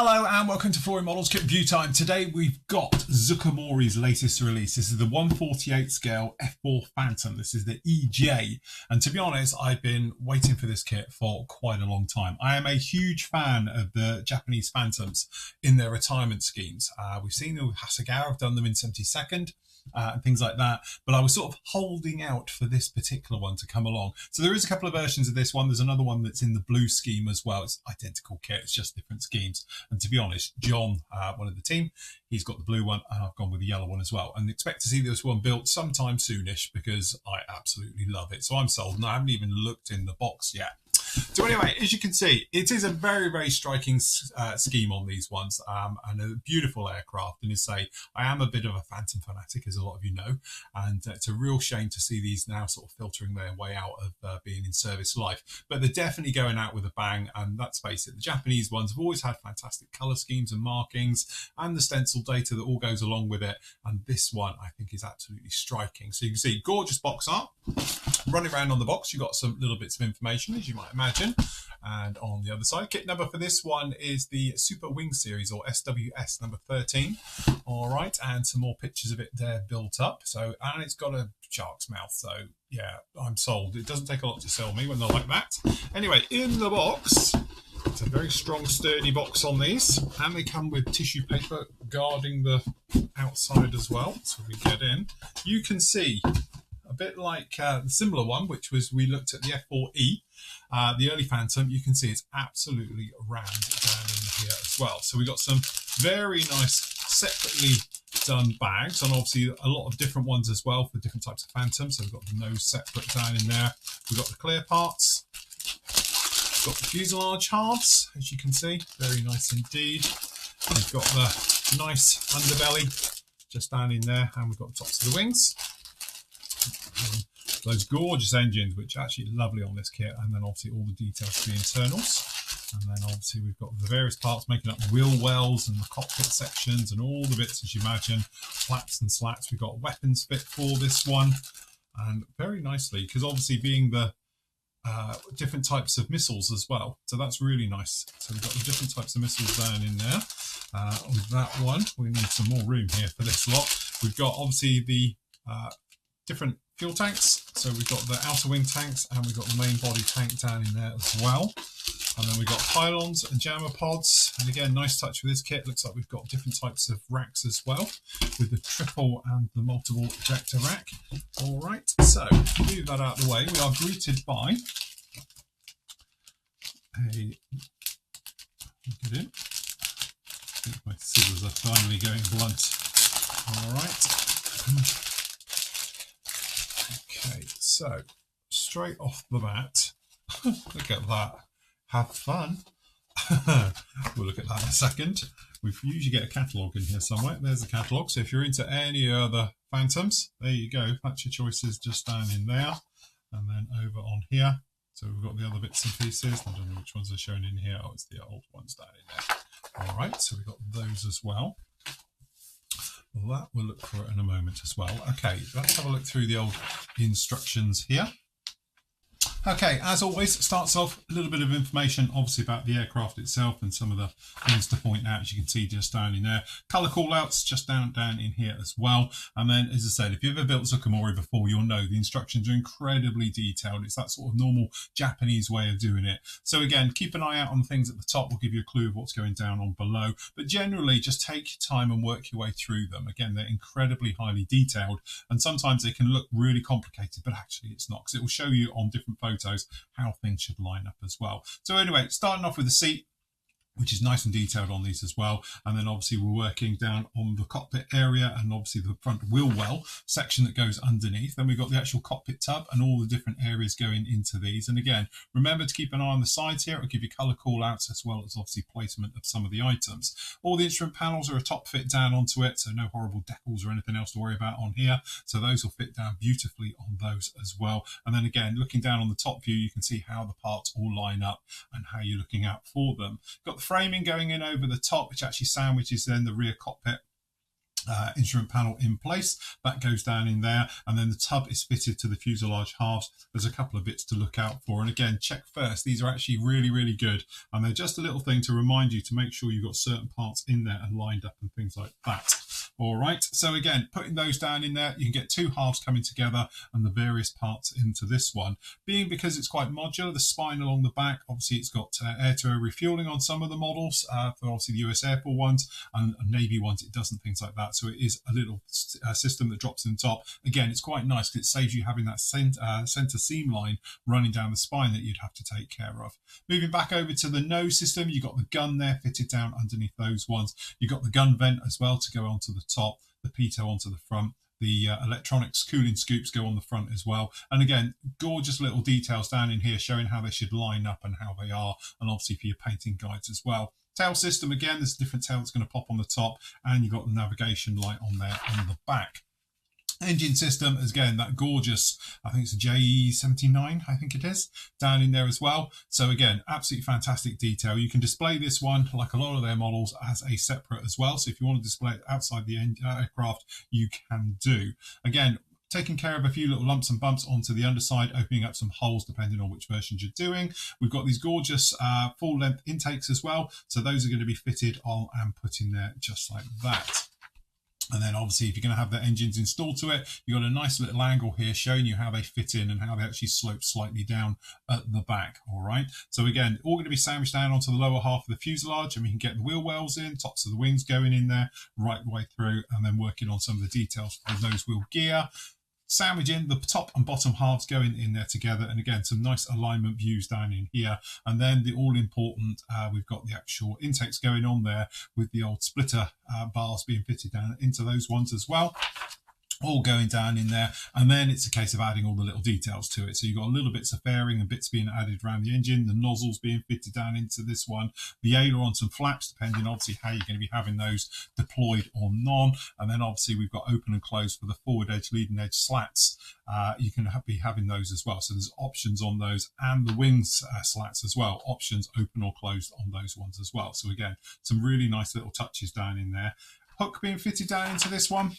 Hello and welcome to F-4EJ Models Kit Review Time. Today we've got Zoukei's latest release. This is the 1/48 scale F4 Phantom. This is the EJ. And to be honest, I've been waiting for this kit for quite a long time. I am a huge fan of the Japanese Phantoms in their retirement schemes. We've seen them with Hasegawa, have done them in 72nd. And things like that, but I was sort of holding out for this particular one to come along. So there is a couple of versions of this one. There's another one that's in the blue scheme as well. It's identical kit, it's just different schemes. And to be honest, John, one of the team, he's got the blue one and I've gone with the yellow one as well, and expect to see this one built sometime soonish because I absolutely love it. So I'm sold, and I haven't even looked in the box yet. So anyway, as you can see, it is a very, very striking scheme on these ones, and a beautiful aircraft. And as I say, I am a bit of a Phantom fanatic, as a lot of you know, and it's a real shame to see these now sort of filtering their way out of being in service life. But they're definitely going out with a bang, and let's face it, the Japanese ones have always had fantastic colour schemes and markings, and the stencil data that all goes along with it. And this one, I think, is absolutely striking. So you can see, gorgeous box art. Running around on the box, you've got some little bits of information, as you might imagine. And on the other side, kit number for this one is the Super Wing Series, or SWS number 13. All right, and some more pictures of it there built up. So, and it's got a shark's mouth. So yeah, I'm sold. It doesn't take a lot to sell me when they're like that. Anyway, in the box, it's a very strong, sturdy box on these, and they come with tissue paper guarding the outside as well. So we get in, you can see a bit like the similar one, which was, we looked at the F-4E, the early Phantom. You can see it's absolutely rammed down in here as well. So we got some very nice separately done bags, and obviously a lot of different ones as well for different types of Phantoms. So we've got the nose separate down in there. We've got the clear parts. We've got the fuselage halves, as you can see, very nice indeed. We've got the nice underbelly just down in there, and we've got the tops of the wings. Those gorgeous engines, which are actually lovely on this kit, and then obviously all the details for the internals. And then obviously we've got the various parts making up the wheel wells and the cockpit sections and all the bits, as you imagine, flaps and slats. We've got weapons fit for this one, and very nicely, because obviously being the different types of missiles as well, so that's really nice. So we've got the different types of missiles down in there. With that one, we need some more room here for this lot. We've got obviously the different fuel tanks. So we've got the outer wing tanks, and we've got the main body tank down in there as well. And then we've got pylons and jammer pods. And again, nice touch with this kit. Looks like we've got different types of racks as well, with the triple and the multiple ejector rack. All right, so move that out of the way. We are greeted by a, get in. I think my scissors are finally going blunt. All right. Okay, so straight off the bat, look at that. Have fun. We'll look at that in a second. We usually get a catalogue in here somewhere. There's the catalogue. So if you're into any other Phantoms, there you go. That's your choices just down in there. And then over on here. So we've got the other bits and pieces. I don't know which ones are shown in here. Oh, it's the old ones down in there. All right, so we've got those as well. Well, that we'll look for it in a moment as well. Okay, let's have a look through the old instructions here. Okay, as always, it starts off a little bit of information, obviously, about the aircraft itself and some of the things to point out, as you can see just down in there. Colour callouts just down in here as well. And then, as I said, if you've ever built Zoukei before, you'll know the instructions are incredibly detailed. It's that sort of normal Japanese way of doing it. So again, keep an eye out on things at the top. Will give you a clue of what's going down on below. But generally, just take your time and work your way through them. Again, they're incredibly highly detailed, and sometimes they can look really complicated, but actually it's not, because it will show you on different photos how things should line up as well. So anyway, starting off with the seat, which is nice and detailed on these as well. And then obviously we're working down on the cockpit area, and obviously the front wheel well section that goes underneath. Then we've got the actual cockpit tub and all the different areas going into these. And again, remember to keep an eye on the sides here. It'll give you colour call outs, as well as obviously placement of some of the items. All the instrument panels are a top fit down onto it, so no horrible decals or anything else to worry about on here. So those will fit down beautifully on those as well. And then again, looking down on the top view, you can see how the parts all line up and how you're looking out for them. Got the framing going in over the top, which actually sandwiches then the rear cockpit instrument panel in place. That goes down in there, and then the tub is fitted to the fuselage halves. There's a couple of bits to look out for, and again, check first. These are actually really good, and they're just a little thing to remind you to make sure you've got certain parts in there and lined up and things like that. All right, so again, putting those down in there, you can get two halves coming together and the various parts into this one. Being because it's quite modular, the spine along the back, obviously it's got air-to-air refueling on some of the models, for obviously the US Air Force ones, and Navy ones it doesn't, things like that. So it is a little system that drops in the top. Again, it's quite nice because it saves you having that center seam line running down the spine that you'd have to take care of. Moving back over to the nose system, you've got the gun there fitted down underneath those ones. You've got the gun vent as well to go onto the top, the pitot onto the front. The electronics cooling scoops go on the front as well. And again, gorgeous little details down in here showing how they should line up and how they are, and obviously for your painting guides as well. Tail system, again, there's a different tail that's going to pop on the top, and you've got the navigation light on there on the back. Engine system, again, that gorgeous, I think it's a J79, I think it is, down in there as well. So again, absolutely fantastic detail. You can display this one, like a lot of their models, as a separate as well. So if you want to display it outside the aircraft, you can do. Again, taking care of a few little lumps and bumps onto the underside, opening up some holes depending on which versions you're doing. We've got these gorgeous full-length intakes as well. So those are going to be fitted on and put in there just like that. And then obviously if you're going to have the engines installed to it, you've got a nice little angle here showing you how they fit in and how they actually slope slightly down at the back. All right. So again, all going to be sandwiched down onto the lower half of the fuselage, and we can get the wheel wells in, tops of the wings going in there right the way through, and then working on some of the details for the nose wheel gear. Sandwiching the top and bottom halves going in there together, and again some nice alignment views down in here. And then the all important, we've got the actual intakes going on there with the old splitter bars being fitted down into those ones as well, all going down in there. And then it's a case of adding all the little details to it. So you've got little bits of fairing and bits being added around the engine, the nozzles being fitted down into this one, the ailerons and flaps, depending obviously how you're going to be having those deployed or none. And then obviously we've got open and closed for the forward edge, leading edge slats. You can be having those as well. So there's options on those, and the wings slats as well, options open or closed on those ones as well. So again, some really nice little touches down in there. Hook being fitted down into this one.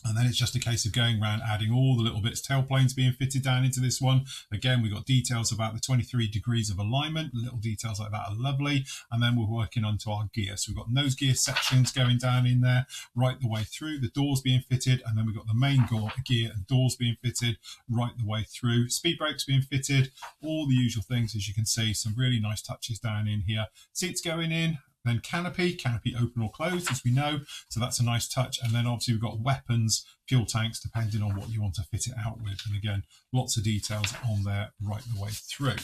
And then it's just a case of going around adding all the little bits, tailplanes being fitted down into this one. Again, we've got details about the 23 degrees of alignment. Little details like that are lovely. And then we're working onto our gear. So we've got nose gear sections going down in there right the way through. The doors being fitted. And then we've got the main gear and doors being fitted right the way through. Speed brakes being fitted. All the usual things, as you can see. Some really nice touches down in here. Seats going in. Then canopy open or closed, as we know. So that's a nice touch. And then obviously we've got weapons, fuel tanks, depending on what you want to fit it out with. And again, lots of details on there right the way through.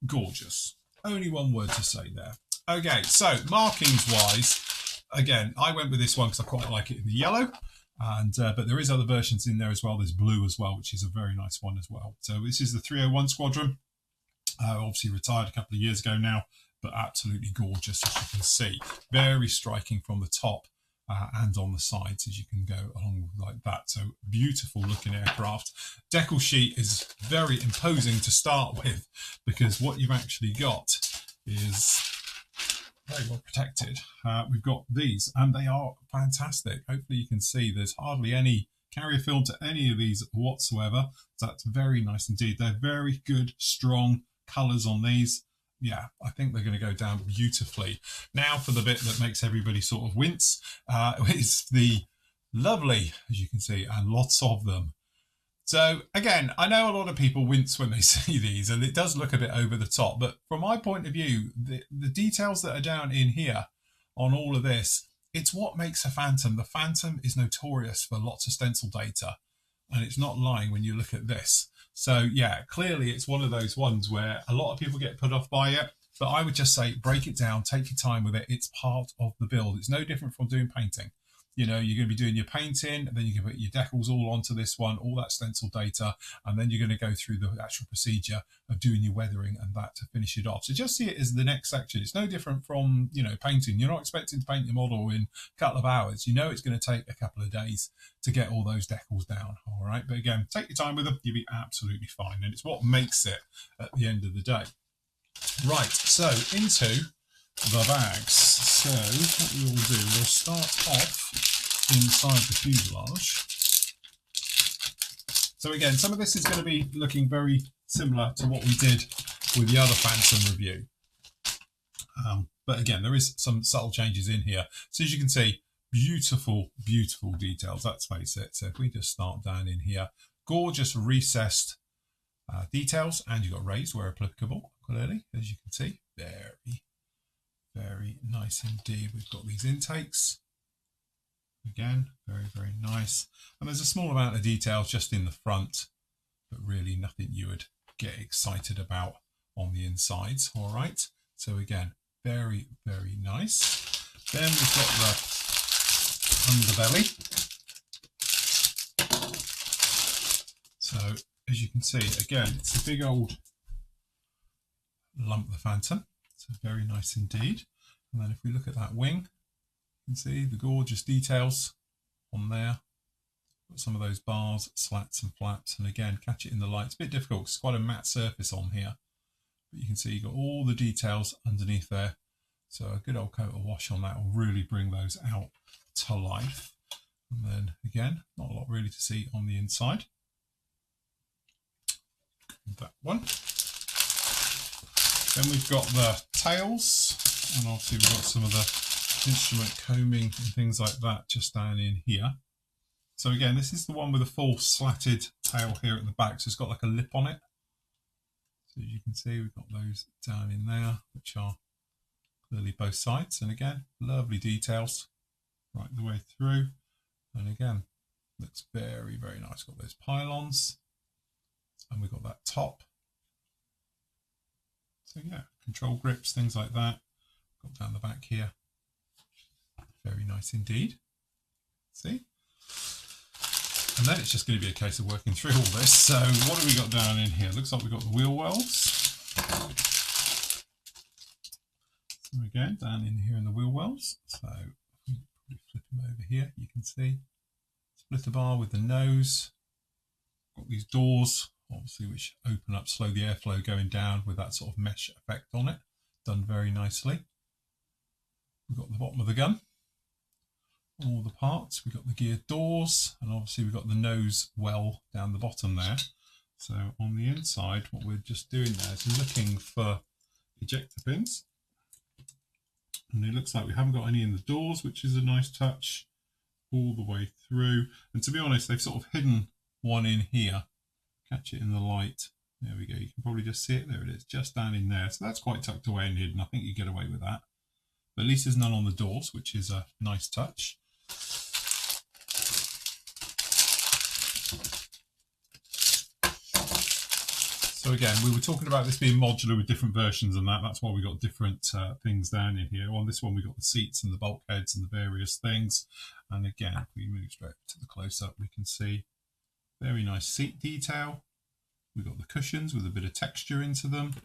Gorgeous. Only one word to say there. Okay, so markings wise, again, I went with this one because I quite like it in the yellow. And but there is other versions in there as well. There's blue as well, which is a very nice one as well. So this is the 301 Squadron. Obviously retired a couple of years ago now, but absolutely gorgeous, as you can see. Very striking from the top and on the sides, as you can go along like that. So beautiful looking aircraft. Decal sheet is very imposing to start with, because what you've actually got is very well protected. We've got these, and they are fantastic. Hopefully you can see there's hardly any carrier film to any of these whatsoever. So that's very nice indeed. They're very good, strong colours on these. Yeah, I think they're going to go down beautifully. Now for the bit that makes everybody sort of wince, is the lovely, as you can see, and lots of them. So again, I know a lot of people wince when they see these, and it does look a bit over the top, but from my point of view, the details that are down in here on all of this, it's what makes a Phantom. The Phantom is notorious for lots of stencil data, and it's not lying when you look at this. So yeah, clearly it's one of those ones where a lot of people get put off by it, but I would just say break it down, take your time with it. It's part of the build. It's no different from doing painting. You know, you're going to be doing your painting, and then you can put your decals all onto this one, all that stencil data, and then you're going to go through the actual procedure of doing your weathering and that to finish it off. So just see it as the next section. It's no different from, you know, painting. You're not expecting to paint your model in a couple of hours. You know it's going to take a couple of days to get all those decals down, all right? But again, take your time with them. You'll be absolutely fine, and it's what makes it at the end of the day. Right, so into the bags. So what we will do, we'll start off inside the fuselage. So again, some of this is going to be looking very similar to what we did with the other Phantom review. But again, there is some subtle changes in here. So as you can see, beautiful, beautiful details, let's face it. So if we just start down in here, gorgeous recessed details, and you've got raised where applicable, clearly, as you can see. Very, very nice indeed. We've got these intakes. Again, very, very nice. And there's a small amount of details just in the front, but really nothing you would get excited about on the insides. All right. So again, very, very nice. Then we've got the underbelly. So as you can see, again, it's a big old lump, the Phantom. So very nice indeed. And then if we look at that wing, you can see the gorgeous details on there. Got some of those bars, slats and flaps, and again, catch it in the light. It's a bit difficult because it's quite a matte surface on here. But you can see you've got all the details underneath there. So a good old coat of wash on that will really bring those out to life. And then again, not a lot really to see on the inside. That one. Then we've got the tails, and obviously we've got some of the instrument combing and things like that just down in here. So again, this is the one with a full slatted tail here at the back, so it's got like a lip on it. So as you can see, we've got those down in there, which are clearly both sides. And again, lovely details right the way through. And again, looks very, very nice. Got those pylons, and we've got that top. So yeah, control grips, things like that. Got down the back here. Very nice indeed. See? And then it's just going to be a case of working through all this. So what have we got down in here? Looks like we've got the wheel wells. So again, down in here in the wheel wells. So if we flip them over here, you can see splitter bar with the nose. Got these doors, obviously, which open up, slow the airflow going down with that sort of mesh effect on it. Done very nicely. We've got the bottom of the gun. All the parts. We've got the gear doors, and obviously we've got the nose well down the bottom there. So on the inside, what we're just doing there is looking for ejector pins. And it looks like we haven't got any in the doors, which is a nice touch all the way through. And to be honest, they've sort of hidden one in here. Catch it in the light. There we go. You can probably just see it. There it is, just down in there. So that's quite tucked away and hidden. I think you get away with that. But at least there's none on the doors, which is a nice touch. So again, we were talking about this being modular with different versions and that. That's why we got different things down in here. On this one, we got the seats and the bulkheads and the various things. And again, if we move straight to the close-up, we can see very nice seat detail. We've got the cushions with a bit of texture into them.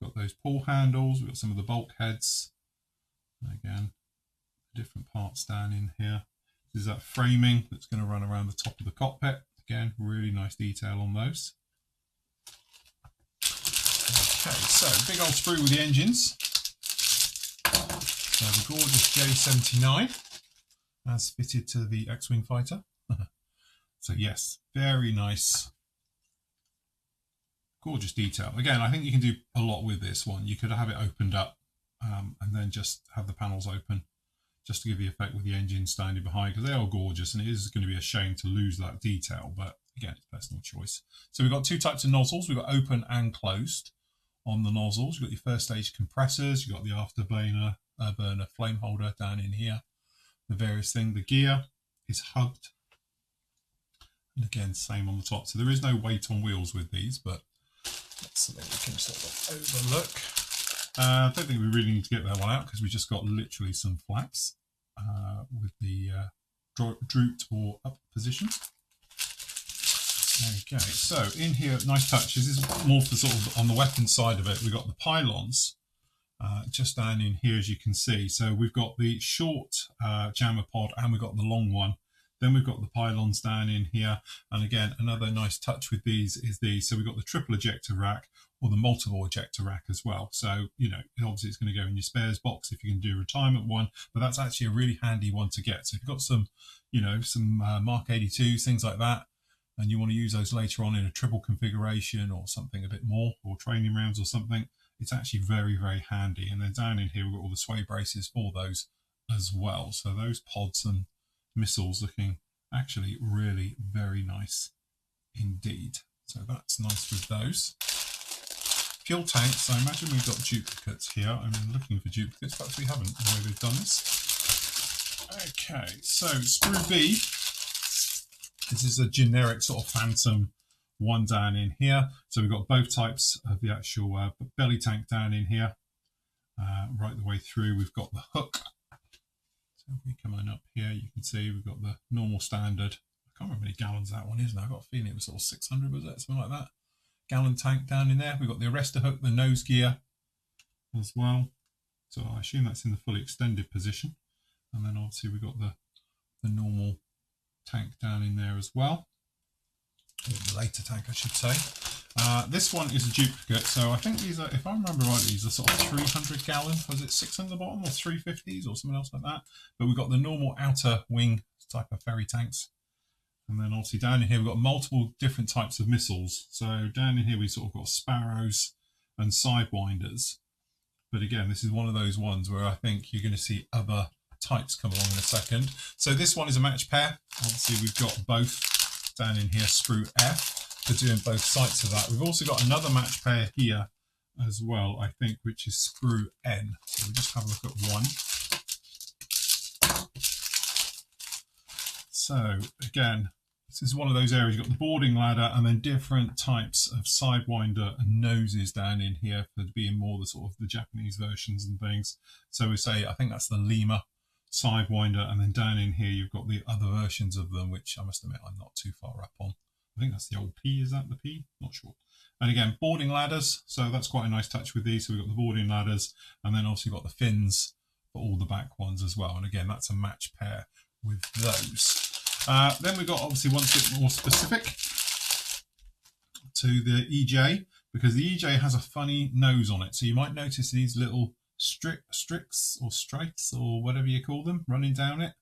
We've got those pull handles. We've got some of the bulkheads. And again, different parts down in here. This is that framing that's going to run around the top of the cockpit. Again, really nice detail on those. Okay, so big old sprue with the engines. So the gorgeous J79 as fitted to the X-Wing fighter. So yes, very nice. Gorgeous detail. Again, I think you can do a lot with this one. You could have it opened up and then just have the panels open just to give you effect with the engine standing behind, because they are gorgeous and it is going to be a shame to lose that detail. But again, it's personal choice. So we've got two types of nozzles. We've got open and closed. On the nozzles, you've got your first stage compressors, you've got the afterburner burner flame holder down in here, the various things. The gear is hugged, and again, same on the top. So there is no weight on wheels with these, but that's something we can sort of overlook. I don't think we really need to get that one out because we just got literally some flaps with the drooped or up positions. Okay, so in here, nice touch. This is more for sort of on the weapon side of it. We've got the pylons just down in here, as you can see. So we've got the short jammer pod and we've got the long one Then we've got the pylons down in here. And again, another nice touch with these is these. So we've got the triple ejector rack or the multiple ejector rack as well. So, you know, obviously it's going to go in your spares box if you can do a retirement one, but that's actually a really handy one to get. So if you've got some, you know, some Mark 82s, things like that, and you want to use those later on in a triple configuration or something a bit more, or training rounds or something, it's actually very, very handy. And then down in here, we've got all the sway braces for those as well. So those pods and missiles looking actually really very nice indeed. So that's nice with those. Fuel tanks, I imagine we've got duplicates here. I'm looking for duplicates, perhaps we haven't, the way they've done this. Okay, so sprue B. This is a generic sort of Phantom one down in here. So we've got both types of the actual belly tank down in here, right the way through. We've got the hook. So if we come on up here, you can see we've got the normal standard. I can't remember how many gallons that one is now. I've got a feeling it was sort of 600, was it? Something like that. Gallon tank down in there. We've got the arrestor hook, the nose gear as well. So I assume that's in the fully extended position. And then obviously we've got the normal tank down in there as well. Or the later tank, I should say. This one is a duplicate. So I think these are, if I remember rightly, these are sort of 300 gallon. Was it 600 the bottom or 350s or something else like that? But we've got the normal outer wing type of ferry tanks. And then obviously down in here, we've got multiple different types of missiles. So down in here, we've sort of got sparrows and sidewinders. But again, this is one of those ones where I think you're going to see other types come along in a second. So this one is a match pair. Obviously, we've got both down in here, sprue F, for doing both sides of that. We've also got another match pair here as well, I think, which is sprue N. So we'll just have a look at one. So again, this is one of those areas. You've got the boarding ladder and then different types of sidewinder and noses down in here for being more the sort of the Japanese versions and things. So we say, I think that's the Lima sidewinder, and then down in here you've got the other versions of them, which I must admit I'm not too far up on. I think that's the old P, is that the P? Not sure. And again, boarding ladders, so that's quite a nice touch with these. So we've got the boarding ladders, and then also got the fins for all the back ones as well. And again, that's a match pair with those. Then we've got obviously one bit more specific to the EJ, because the EJ has a funny nose on it. So you might notice these little strikes or whatever you call them running down it.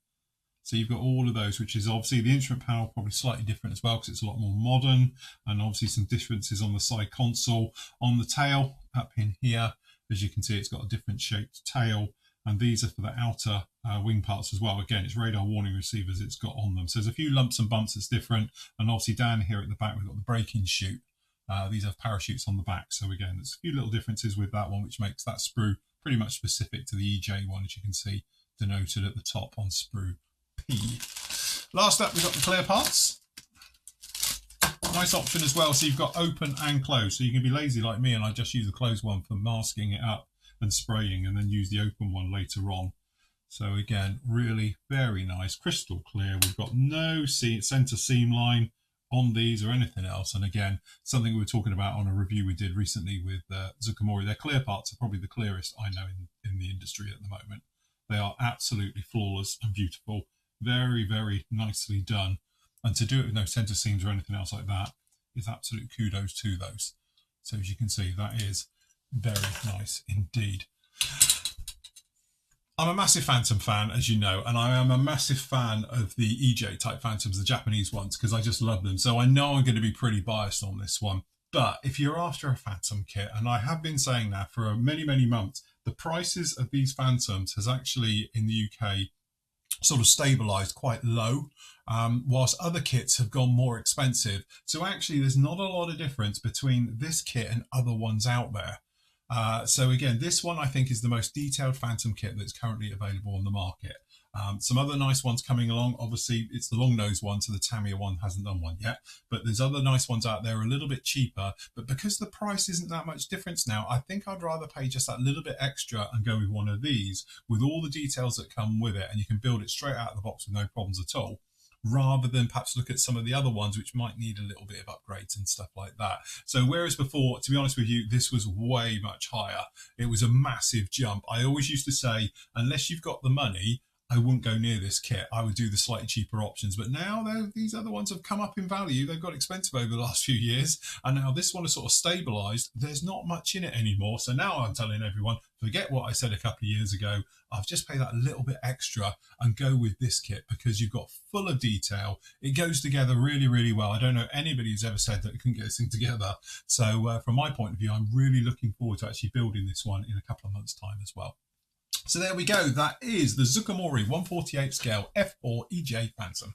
So you've got all of those, which is obviously the instrument panel probably slightly different as well, because it's a lot more modern, and obviously some differences on the side console. On the tail up in here, as you can see, it's got a different shaped tail, and these are for the outer wing parts as well. Again, it's radar warning receivers it's got on them. So there's a few lumps and bumps that's different, and obviously down here at the back we've got the braking chute. These have parachutes on the back. So again, there's a few little differences with that one, which makes that sprue pretty much specific to the EJ one, as you can see denoted at the top on sprue P. Last up, we've got the clear parts. Nice option as well. So you've got open and closed. So you can be lazy like me, and I just use the closed one for masking it up and spraying, and then use the open one later on. So again, really very nice, crystal clear. We've got no center seam line on these or anything else. And again, something we were talking about on a review we did recently with Zoukei. Their clear parts are probably the clearest I know in the industry at the moment. They are absolutely flawless and beautiful. Very, very nicely done. And to do it with no center seams or anything else like that is absolute kudos to those. So as you can see, that is very nice indeed. I'm a massive Phantom fan, as you know, and I am a massive fan of the EJ type Phantoms, the Japanese ones, because I just love them. So I know I'm going to be pretty biased on this one. But if you're after a Phantom kit, and I have been saying that for many, many months, the prices of these Phantoms has actually in the UK sort of stabilised quite low, whilst other kits have gone more expensive. So actually there's not a lot of difference between this kit and other ones out there. So again, this one I think is the most detailed Phantom kit that's currently available on the market. Some other nice ones coming along. Obviously, it's the long nose one, so the Tamiya one hasn't done one yet. But there's other nice ones out there a little bit cheaper. But because the price isn't that much difference now, I think I'd rather pay just that little bit extra and go with one of these with all the details that come with it. And you can build it straight out of the box with no problems at all, rather than perhaps look at some of the other ones which might need a little bit of upgrades and stuff like that. So whereas before, to be honest with you, this was way much higher. It was a massive jump. I always used to say, unless you've got the money, I wouldn't go near this kit. I would do the slightly cheaper options. But now these other ones have come up in value. They've got expensive over the last few years. And now this one is sort of stabilized. There's not much in it anymore. So now I'm telling everyone, forget what I said a couple of years ago. I've just paid that little bit extra and go with this kit because you've got full of detail. It goes together really, really well. I don't know anybody who's ever said that it couldn't get this thing together. So from my point of view, I'm really looking forward to actually building this one in a couple of months' time as well. So there we go. That is the Zoukei 148 scale F-4EJ Phantom.